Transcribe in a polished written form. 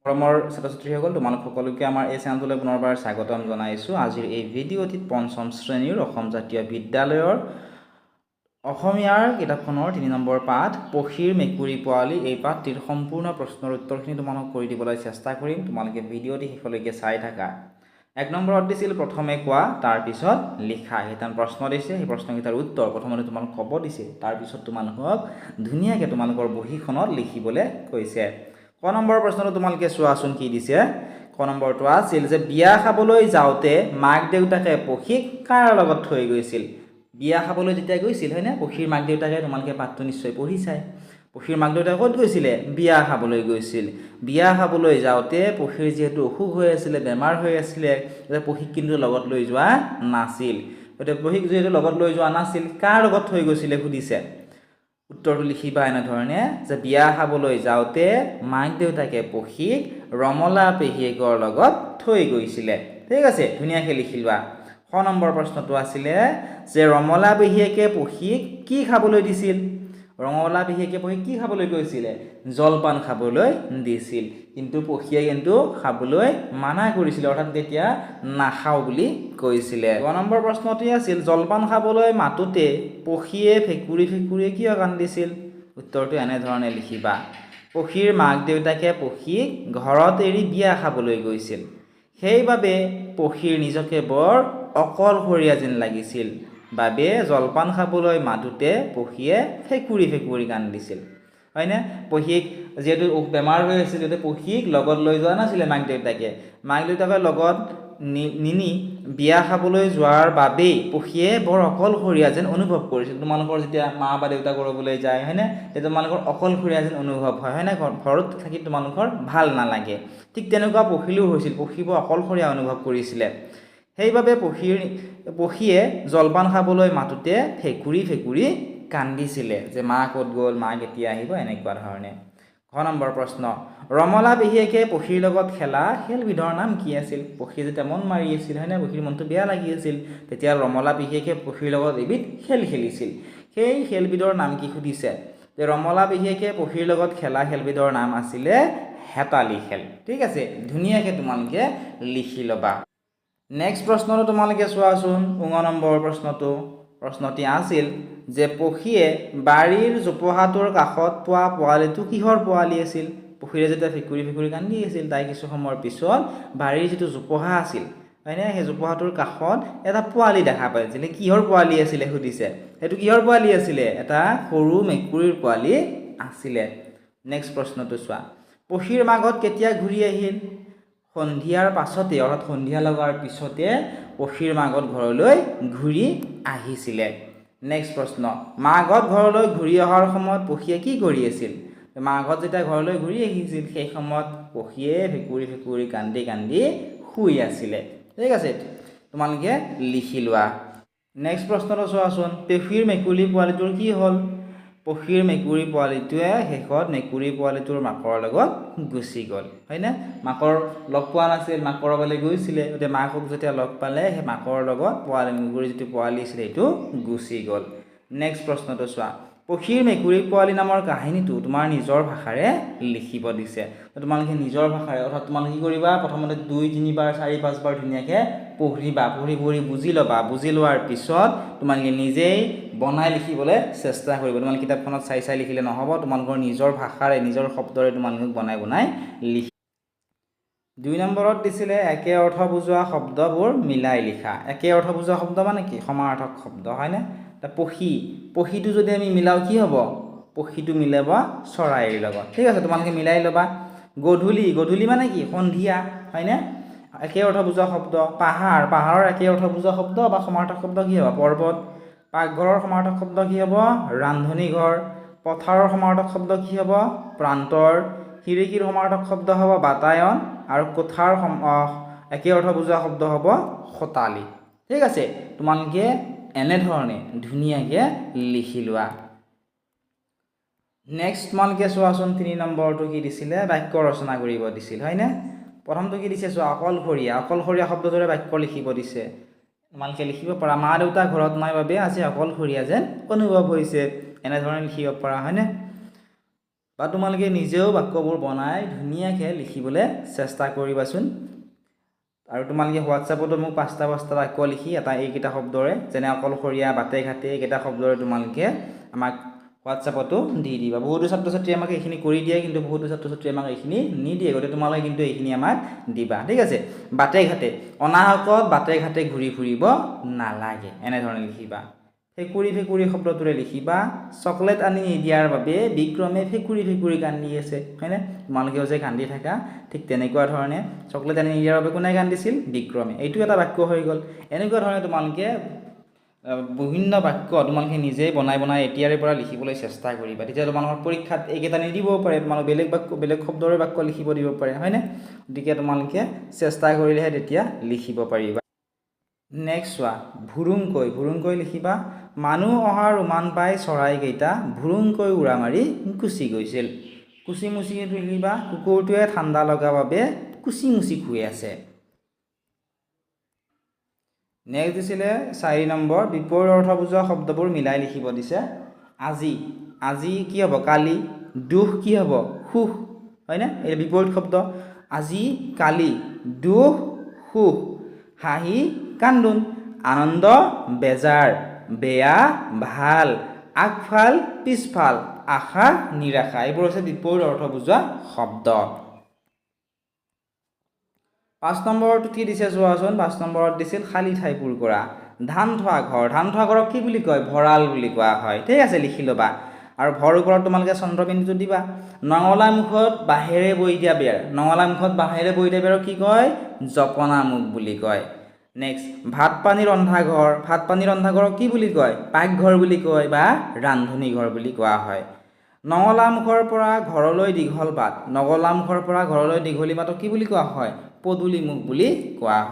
মৰমৰ ছাত্ৰ-ছাত্ৰীসকল তোমালোক সকলোকে আমাৰ এই চেনেলটোলৈ পুনৰবাৰ স্বাগতম জনাইছোঁ। আজিৰ এই ভিডিঅ'টিত পঞ্চম শ্ৰেণীৰ অসম জাতীয় বিদ্যালয়ৰ অসমীয়াৰ কিতাপখনৰ ৩ নম্বৰ পাঠ পক্ষীৰ মেকুৰী পোৱালি এই পাঠটিৰ সম্পূৰ্ণ প্ৰশ্নৰ উত্তৰখিনি তোমালোকক কৰি দিবলৈ চেষ্টা কৰিম। তোমালোকে ভিডিঅ'টি শেষলৈকে চাই থাকা। ১ নম্বৰত দিছিল প্ৰথমে কোৱা তাৰপিছত লিখা। সেইটা প্ৰশ্ন দিছে, সেই প্ৰশ্নকেইটাৰ উত্তৰ প্ৰথমতে তোমালোক ক'ব দিছে, তাৰপিছত তোমালোকক ধুনীয়াকৈ তোমালোকৰ বহীখনত লিখিবলৈ কৈছে। ক নম্বৰ প্ৰশ্নটো তোমালোকে চোৱাচোন কি দিছে। ক নম্বৰটো আছিল যে বিয়া খাবলৈ যাওঁতে মাক দেউতাকে পক্ষীক কাৰ লগত থৈ গৈছিল। বিয়া খাবলৈ যেতিয়া গৈছিল হয়নে, পক্ষীৰ মাক দেউতাকে, তোমালোকে পাঠটো নিশ্চয় পঢ়িছাই। পক্ষীৰ মাক দেউতাকে ক'ত গৈছিলে? বিয়া খাবলৈ গৈছিল। বিয়া খাবলৈ যাওঁতে পক্ষীৰ যিহেতু অসুখ হৈ আছিলে, বেমাৰ হৈ আছিলে, পক্ষীক কিন্তু লগত লৈ যোৱা নাছিল। গতিকে পক্ষীক যিহেতু লগত লৈ যোৱা নাছিল, কাৰ লগত থৈ গৈছিলে সুধিছে। উত্তৰটো লিখিবা এনেধৰণে যে বিয়া খাবলৈ যাওঁতে মাক দেউতাকে পক্ষীক ৰমলা পেহীয়েকৰ লগত থৈ গৈছিলে। ঠিক আছে, ধুনীয়াকৈ লিখি লোৱা। খ নম্বৰ প্ৰশ্নটো আছিলে যে ৰমলা পেহীয়েকে পক্ষীক কি খাবলৈ দিছিল। ৰমলা পেহীয়েকে পক্ষীক কি খাবলৈ কৈছিলে? জলপান খাবলৈ দিছিল। কিন্তু পক্ষীয়ে কিন্তু খাবলৈ মানা কৰিছিলে, অৰ্থাৎ তেতিয়া নাখাওঁ বুলি কৈছিলে। গ নম্বৰ প্ৰশ্নটি আছিল জলপান খাবলৈ মাতোতে পক্ষীয়ে ফেকুৰি ফেকুৰিয়ে কিয় কান্দিছিল। উত্তৰটো এনেধৰণে লিখিবা। পক্ষীৰ মাক দেউতাকে পক্ষীক ঘৰত এৰি বিয়া খাবলৈ গৈছিল, সেইবাবে পক্ষীৰ নিজকে বৰ অকলশৰীয়া যেন লাগিছিল বাবে জলপান খাবলৈ মাতোতে পক্ষীয়ে ফেকুৰি ফেকুৰি কান্দিছিল। হয়নে? পক্ষীক যিহেতু বেমাৰ হৈ আছিল, যিহেতু পক্ষীক লগত লৈ যোৱা নাছিলে মাক দেউতাকে। মাক দেউতাকে লগত নিনি বিয়া খাবলৈ যোৱাৰ বাবেই পক্ষীয়ে বৰ অকলশৰীয়া যেন অনুভৱ কৰিছিল। তোমালোকৰ যেতিয়া মা বা দেউতা কৰবলৈ যায় হয়নে, তেতিয়া তোমালোকৰ অকলশৰীয়া যেন অনুভৱ হয় হয়নে, ঘৰত থাকি তোমালোকৰ ভাল নালাগে। ঠিক তেনেকুৱা পক্ষীৰো হৈছিল, পক্ষীবোৰ অকলশৰীয়া অনুভৱ কৰিছিলে। সেইবাবে পক্ষীয়ে জলপান খাবলৈ মাতোতে ফেকুৰি ফেকুৰি কান্দিছিলে যে মা ক'ত গ'ল, মা কেতিয়া আহিব, এনেকুৱা ধৰণে। ঘ নম্বৰ প্ৰশ্ন ৰমলা পেহীয়েকে পক্ষীৰ লগত খেলা খেলবিধৰ নাম কি আছিল। পক্ষীয়ে যেতিয়া মন মাৰি আছিল হয়নে, পক্ষীৰ মনটো বেয়া লাগি আছিল, তেতিয়া ৰমলা পেহীয়েকে পক্ষীৰ লগত এবিধ খেল খেলিছিল। সেই খেলবিধৰ নাম কি সুধিছে। যে ৰমলা পেহীয়েকে পক্ষীৰ লগত খেলা খেলবিধৰ নাম আছিলে হেতালি খেল। ঠিক আছে, ধুনীয়াকৈ তোমালোকে লিখি ল'বা। নেক্সট প্ৰশ্নটো তোমালোকে চোৱাচোন। ঙ নম্বৰ প্ৰশ্নটি আছিল যে পক্ষীয়ে বাৰীৰ জোপোহাটোৰ কাষত পোৱা পোৱালিটো কিহৰ পোৱালি আছিল। পক্ষীয়ে যেতিয়া ফেকুৰি ফেকুৰি কান্দি আছিল, তাই কিছু সময়ৰ পিছত বাৰীৰ যিটো জোপোহা আছিল হয়নে, সেই জোপোহাটোৰ কাষত এটা পোৱালি দেখা পাইছিলে। কিহৰ পোৱালি আছিলে সুধিছে। সেইটো কিহৰ পোৱালি আছিলে? এটা সৰু মেকুৰীৰ পোৱালি আছিলে। নেক্সট প্ৰশ্নটো চোৱা। পক্ষীৰ মাকহঁত কেতিয়া ঘূৰি আহিল। সন্ধিয়াৰ পাছতে, অৰ্থাৎ সন্ধিয়া লগাৰ পিছতে পক্ষীৰ মাকহঁত ঘৰলৈ ঘূৰি আহিছিলে। নেক্সট প্ৰশ্ন মাকহঁত ঘৰলৈ ঘূৰি অহাৰ সময়ত পক্ষীয়ে কি কৰি আছিল। মাকহঁত যেতিয়া ঘৰলৈ ঘূৰি আহিছিল, সেই সময়ত পক্ষীয়ে ফেকুৰি ফেকুৰি কান্দি কান্দি শুই আছিলে। ঠিক আছে, তোমালোকে লিখি লোৱা। নেক্সট প্ৰশ্নটো চোৱাচোন। পক্ষীৰ মেকুৰী পোৱালিটোৰ কি হ'ল। পক্ষীৰ মেকুৰী পোৱালিটোৱে শেষত মেকুৰী পোৱালিটোৰ মাকৰ লগত গুচি গ'ল হয়নে, মাকৰ লগ পোৱা নাছিল, মাকৰ লগলৈ গৈছিলে। গতিকে মাকক যেতিয়া লগ পালে, সেই মাকৰ লগত মেকুৰী যিটো পোৱালি আছিলে সেইটো গুচি গ'ল। নেক্সট প্ৰশ্নটো চোৱা। পক্ষীৰ মেকুৰী পোৱালি নামৰ কাহিনীটো তোমাৰ নিজৰ ভাষাৰে লিখিব দিছে। তোমালোকে নিজৰ ভাষাৰে, অৰ্থাৎ তোমালোকে কি কৰিবা, প্ৰথমতে 2, 3 বাৰ 4, 5 বাৰ ধুনীয়াকৈ পঢ়িবা, পঢ়ি বুজি ল'বা। বুজি লোৱাৰ পিছত তোমালোকে নিজেই বনাই লিখিবলৈ চেষ্টা কৰিব। তোমালোকে কিতাপখনত চাই লিখিলে নহ'ব, তোমালোকৰ নিজৰ ভাষাৰে নিজৰ শব্দৰে তোমালোকে বনাই লিখি। 2 নম্বৰত দিছিলে একে অৰ্থ বুজোৱা শব্দবোৰ মিলাই লিখা। একে অৰ্থ বুজোৱা শব্দ মানে কি? সমাৰ্থক শব্দ হয়নে। পক্ষীটো যদি আমি মিলাওঁ কি হ'ব? পক্ষীটো মিলাব চৰাইৰ লগত। ঠিক আছে, তোমালোকে মিলাই ল'বা। গধূলি মানে কি? সন্ধিয়া হয়নে, একে অৰ্থ বুজোৱা শব্দ। পাহাৰৰ একে অৰ্থ বুজোৱা শব্দ বা সমাৰ্থক শব্দ কি হ'ব? পৰ্বত। পাকঘৰৰ সমাৰ্থক শব্দ কি হ'ব? ৰান্ধনী ঘৰ। পথাৰৰ সমাৰ্থক শব্দ কি হ'ব? প্ৰান্তৰ। খিৰিকীৰ সমাৰ্থক শব্দ হ'ব বাতায়ন, আৰু কোঠাৰ একে অৰ্থ বুজোৱা শব্দ হ'ব খটালি। ঠিক আছে, তোমালোকে এনেধৰণে ধুনীয়াকৈ লিখি লোৱা। নেক্সট তোমালোকে চোৱাচোন। 3 নম্বৰটো কি দিছিলে? বাক্য ৰচনা কৰিব দিছিল হয়নে। প্ৰথমটো কি দিছে চোৱা, অকলশৰীয়া শব্দটোৰে বাক্য লিখিব দিছে। তোমালোকে লিখিব পাৰা মা দেউতা ঘৰত নাই বাবে আজি অকলশৰীয়া যেন অনুভৱ হৈছে, এনেধৰণে লিখিব পাৰা হয়নে। বা তোমালোকে নিজেও বাক্যবোৰ বনাই ধুনীয়াকৈ লিখিবলৈ চেষ্টা কৰিবাচোন। আৰু তোমালোকে হোৱাটছআপতো মোক 5টা বাক্য লিখি এটা এইকেইটা শব্দৰে যেনে অকলশৰীয়া, বাটে ঘাটে এইকেইটা শব্দৰে তোমালোকে আমাক হোৱাটছআপতো দি দিবা। বহুতো ছাত্ৰ ছাত্ৰীয়ে আমাক এইখিনি কৰি দিয়ে, কিন্তু বহুতো ছাত্ৰ ছাত্ৰীয়ে আমাক এইখিনি নিদিয়ে, গতিকে তোমালোকে কিন্তু এইখিনি আমাক দিবা, ঠিক আছে। বাটে ঘাটে, অনাহকত বাটে ঘাটে ঘূৰি ফুৰিব নালাগে, এনেধৰণে লিখিবা। ফেকুৰি ফেকুৰি শব্দটোৰে লিখিবা। চকলেট আনি নিদিয়াৰ বাবে বিক্ৰমে ফেকুৰি ফেকুৰি কান্দি আছে, হয়নে? তোমালোকেও যে কান্দি থাকা, ঠিক তেনেকুৱা ধৰণে চকলেট আনি নিদিয়াৰ বাবে কোনে কান্দিছিল? বিক্ৰমে। এইটো এটা বাক্য হৈ গ'ল। এনেকুৱা ধৰণে তোমালোকে বিভিন্ন বাক্য তোমালোকে নিজেই বনাই এতিয়াৰে পৰা লিখিবলৈ চেষ্টা কৰিবা। তেতিয়া তোমালোকৰ পৰীক্ষাত এইকেইটা নিদিবও পাৰে, তোমালোক বেলেগ শব্দৰে বাক্য লিখিব দিব পাৰে, হয়নে? গতিকে তোমালোকে চেষ্টা কৰিলেহে তেতিয়া লিখিব পাৰিবা। নেক্সট চোৱা, ভুৰুংকৈ লিখিবা। মানুহ অহাৰ উমান পাই চৰাইকেইটা ভুৰুংকৈ উৰা মাৰি গুচি গৈছিল। কুচি মুচি লিখিবা। কুকুৰটোৱে ঠাণ্ডা লগা বাবে কুচি মুচি শুই আছে। নেক্সট দিছিলে 4 নম্বৰ, বিপৰীত অৰ্থ বুজোৱা শব্দবোৰ মিলাই লিখিব দিছে। আজি কি হ'ব? কালি। দুখ কি হ'ব? সুখ, হয়নে? এই বিপৰীত শব্দ। আজি কালি, দুখ সুখ। হাঁহি কান্দোন, আনন্দ বেজাৰ, বেয়া ভাল, আগফাল পিছফাল, আশা নিৰাশা। এইবোৰ হৈছে বিপৰীত অৰ্থ বুজোৱা শব্দ। 5 নম্বৰটো কি দিছে চোৱাচোন। 5 নম্বৰত দিছিল খালী ঠাই পূৰ কৰা। ধান থোৱা ঘৰক কি বুলি কয়? ভঁৰাল বুলি কোৱা হয়, ঠিক আছে, লিখি ল'বা। আৰু ভৰ ওপৰত তোমালোকে চন্দ্ৰবিন্দুটো দিবা। নঙলা মুখত বাঁহেৰে বৈ দিয়া বেৰ, নঙলা মুখত বাঁহেৰে বৈ দিয়া বেৰক কি কয়? জপনা মুখ বুলি কয়। নেক্সট, ভাত পানী ৰন্ধা ঘৰক কি বুলি কয়? পাকঘৰ বুলি কয় বা ৰান্ধনী ঘৰ বুলি কোৱা হয়। নঙলা মুখৰ পৰা ঘৰলৈ দীঘল বাট, নঙলা মুখৰ পৰা ঘৰলৈ দীঘলী বাটক কি বুলি কোৱা হয়? পদূলি মুখ বুলি কোৱা হয়।